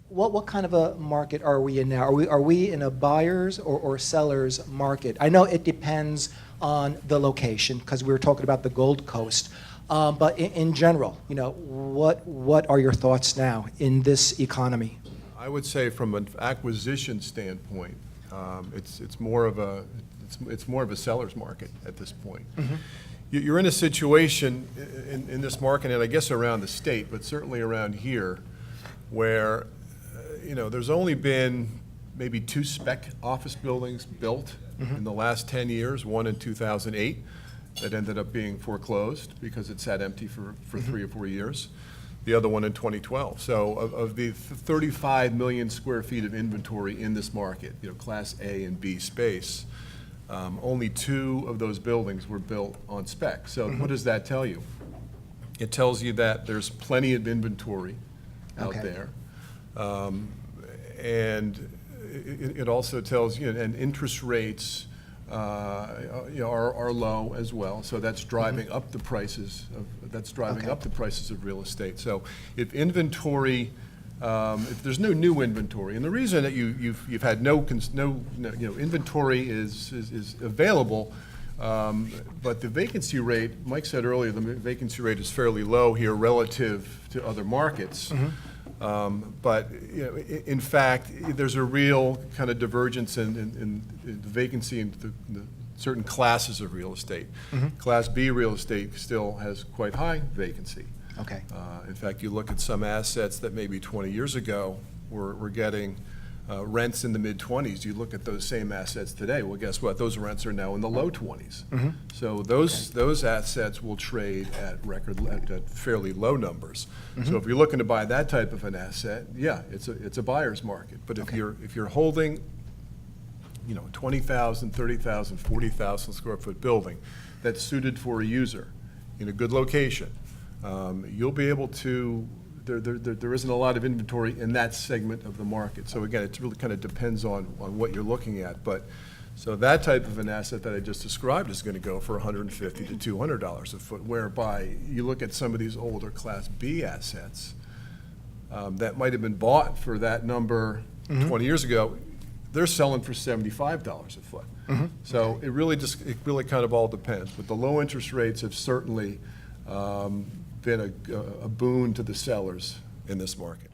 what kind of a market are we in now? Are we in a buyer's or seller's market? I know it depends on the location, because we were talking about the Gold Coast. But in general, what are your thoughts now in this economy? I would say from an acquisition standpoint, it's more of a seller's market at this point. Mm-hmm. You're in a situation in this market, and I guess around the state, but certainly around here, where there's only been maybe 2 spec office buildings built in the last 10 years, one in 2008 that ended up being foreclosed because it sat empty for 3 or 4 years, the other one in 2012. So of the 35 million square feet of inventory in this market, Class A and B space, only 2 of those buildings were built on spec. So what does that tell you? It tells you that there's plenty of inventory out there. And it also tells you, and interest rates are low as well. So that's driving up the prices up the prices of real estate. So if inventory, if there's no new inventory, and the reason that you've had no inventory is available, but the vacancy rate, Mike said earlier, the vacancy rate is fairly low here relative to other markets. But in fact, there's a real kind of divergence in the vacancy in the certain classes of real estate. Class B real estate still has quite high vacancy. Okay. In fact, you look at some assets that maybe 20 years ago were getting rents in the mid-20s. You look at those same assets today, well, guess what? Those rents are now in the low 20s. So those assets will trade at fairly low numbers. So if you're looking to buy that type of an asset, yeah, it's a buyer's market. But if you're holding 20,000, 30,000, 40,000 square foot building that's suited for a user in a good location, you'll be able to. There isn't a lot of inventory in that segment of the market. So again, it really kind of depends on what you're looking at. But so that type of an asset that I just described is going to go for $150 to $200 a foot, whereby you look at some of these older Class B assets that might have been bought for that number 20 years ago, they're selling for $75 a foot. So it really kind of all depends. But the low interest rates have certainly been a boon to the sellers in this market.